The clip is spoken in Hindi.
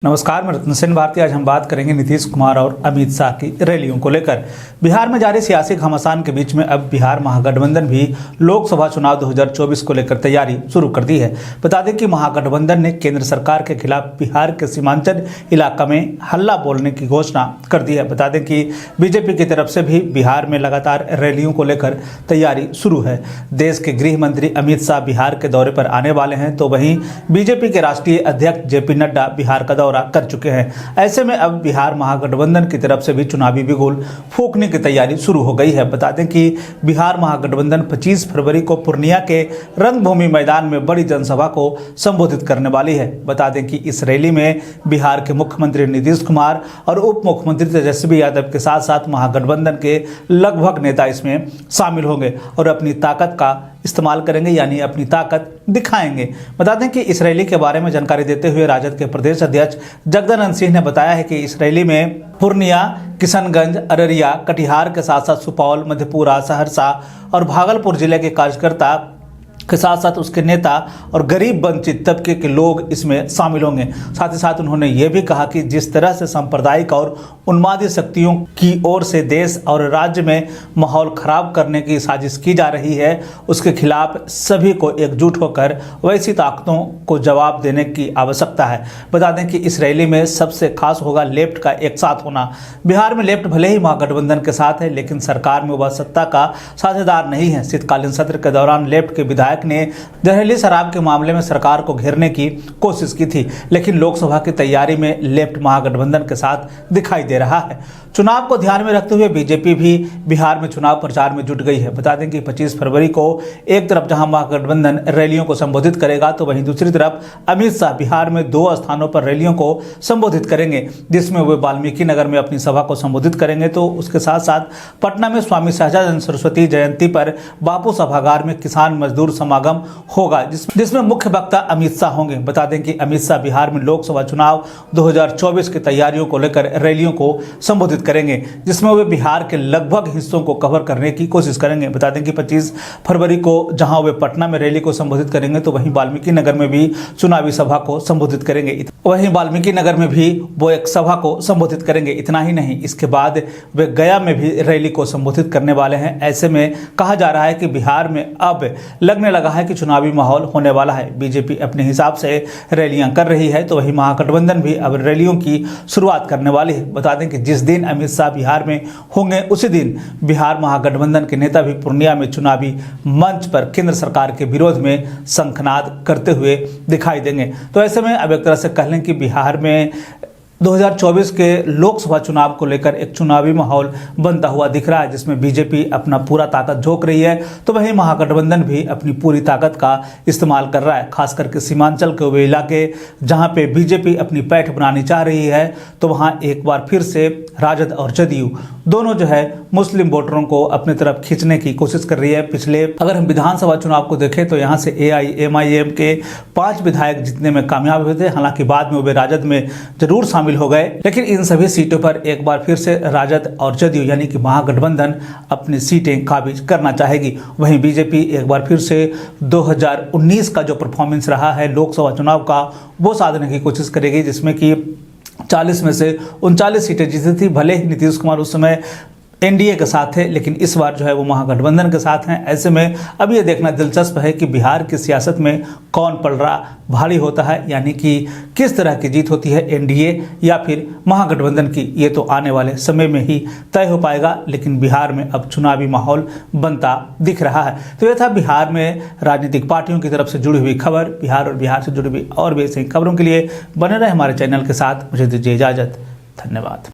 नमस्कार, मैं रत्न सेन भारती। आज हम बात करेंगे नीतीश कुमार और अमित शाह की रैलियों को लेकर। बिहार में जारी सियासी घमासान के बीच में अब बिहार महागठबंधन भी लोकसभा चुनाव 2024 को लेकर तैयारी शुरू कर दी है। बता दें कि महागठबंधन ने केंद्र सरकार के खिलाफ बिहार के सीमांचल इलाका में हल्ला बोलने की घोषणा कर दी है। बता दें कि बीजेपी की तरफ से भी बिहार में लगातार रैलियों को लेकर तैयारी शुरू है। देश के गृह मंत्री अमित शाह बिहार के दौरे पर आने वाले हैं, तो वहीं बीजेपी के राष्ट्रीय अध्यक्ष जेपी नड्डा बिहार का कर चुके हैं। ऐसे में अब बिहार महागठबंधन की तरफ से भी चुनावी बिगुल फूंकने की तैयारी शुरू हो गई है। बता दें कि बिहार महागठबंधन 25 फरवरी को पूर्णिया के रंगभूमि मैदान में बड़ी जनसभा को संबोधित करने वाली है। बता दें कि इस रैली में बिहार के मुख्यमंत्री नीतीश कुमार और उप मुख्यमंत्री तेजस्वी यादव के साथ साथ महागठबंधन के लगभग नेता इसमें शामिल होंगे और अपनी ताकत का इस्तेमाल करेंगे, यानी अपनी ताकत दिखाएंगे। बता दें कि इस रैली के बारे में जानकारी देते हुए राजद के प्रदेश अध्यक्ष जगदानंद सिंह ने बताया है कि इस रैली में पूर्णिया, किशनगंज, अररिया, कटिहार के साथ साथ सुपौल, मधेपुरा, सहरसा और भागलपुर जिले के कार्यकर्ता के साथ साथ उसके नेता और गरीब वंचित तबके के लोग इसमें शामिल होंगे। साथ ही साथ उन्होंने ये भी कहा कि जिस तरह से सांप्रदायिक और उन्मादी शक्तियों की ओर से देश और राज्य में माहौल खराब करने की साजिश की जा रही है, उसके खिलाफ सभी को एकजुट होकर वैसी ताकतों को जवाब देने की आवश्यकता है। बता दें कि इस रैली में सबसे खास होगा लेफ्ट का एक साथ होना। बिहार में लेफ्ट भले ही महागठबंधन के साथ है, लेकिन सरकार में वह सत्ता का साझेदार नहीं है। शीतकालीन सत्र के दौरान लेफ्ट के विधायक ने जहरीली शराब के मामले में सरकार को घेरने की कोशिश की थी, लेकिन लोकसभा की तैयारी में लेफ्ट महागठबंधन के साथ दिखाई दे रहा है। चुनाव को ध्यान में रखते हुए बीजेपी भी बिहार में चुनाव प्रचार में जुट गई है। बता दें कि 25 फरवरी को एक तरफ जहां महागठबंधन रैलियों को संबोधित करेगा, तो वहीं दूसरी तरफ अमित शाह बिहार में 2 स्थानों पर रैलियों को संबोधित करेंगे, जिसमें वे वाल्मीकि नगर में अपनी सभा को संबोधित करेंगे। तो उसके साथ साथ पटना में स्वामी सहजानंद सरस्वती जयंती पर बापू सभागार में किसान मजदूर समागम होगा, जिसमें मुख्य वक्ता अमित शाह होंगे। बता दें कि अमित शाह बिहार में लोकसभा चुनाव 2024 की तैयारियों को लेकर रैलियों को संबोधित करेंगे, जिसमें वे बिहार के लगभग हिस्सों को कवर करने की कोशिश करेंगे। बता दें कि 25 फरवरी को जहां वे पटना में रैली को संबोधित करेंगे, तो वहीं वाल्मीकि नगर में भी चुनावी सभा को संबोधित करेंगे। वहीं वाल्मीकि नगर में भी वो एक सभा को संबोधित करेंगे। इतना ही नहीं, इसके बाद वे गया में भी रैली को संबोधित करने वाले हैं। ऐसे में कहा जा रहा है कि बिहार में अब लगने लगा है कि चुनावी माहौल होने वाला है। बीजेपी अपने हिसाब से रैलियां कर रही है, तो वहीं महागठबंधन भी अब रैलियों की शुरुआत करने वाली है। बता दें कि जिस दिन अमित शाह बिहार में होंगे, उसी दिन बिहार महागठबंधन के नेता भी पूर्णिया में चुनावी मंच पर केंद्र सरकार के विरोध में शंखनाद करते हुए दिखाई देंगे। तो ऐसे में अब एक तरह से कह लें कि बिहार में 2024 के लोकसभा चुनाव को लेकर एक चुनावी माहौल बनता हुआ दिख रहा है, जिसमें बीजेपी अपना पूरा ताकत झोंक रही है, तो वहीं महागठबंधन भी अपनी पूरी ताकत का इस्तेमाल कर रहा है। खास करके सीमांचल के वे इलाके जहां पे बीजेपी अपनी पैठ बनानी चाह रही है, तो वहां एक बार फिर से राजद और जदयू दोनों जो है मुस्लिम वोटरों को अपनी तरफ खींचने की कोशिश कर रही है। पिछले अगर हम विधानसभा चुनाव को देखें, तो यहाँ से AIMIM के 5 विधायक जीतने में कामयाब हुए थे। हालांकि बाद में वे राजद में जरूर शामिल हो गए, लेकिन इन सभी सीटों पर एक बार फिर से राजद और जदयू यानी कि महागठबंधन अपनी सीटें काबिज करना चाहेगी। वहीं बीजेपी एक बार फिर से 2019 का जो परफॉर्मेंस रहा है लोकसभा चुनाव का, वो साधने की कोशिश करेगी, जिसमें कि 40 में से 39 सीटें जीती थी। भले ही नीतीश कुमार उस समय NDA के साथ है, लेकिन इस बार जो है वो महागठबंधन के साथ हैं। ऐसे में अब ये देखना दिलचस्प है कि बिहार की सियासत में कौन पलड़ा भारी होता है, यानी कि किस तरह की जीत होती है, NDA या फिर महागठबंधन की। ये तो आने वाले समय में ही तय हो पाएगा, लेकिन बिहार में अब चुनावी माहौल बनता दिख रहा है। तो यह था बिहार में राजनीतिक पार्टियों की तरफ से जुड़ी हुई खबर। बिहार और बिहार से जुड़ी हुई और भी ऐसी खबरों के लिए बने रहे हमारे चैनल के साथ। मुझे दीजिए इजाजत। धन्यवाद।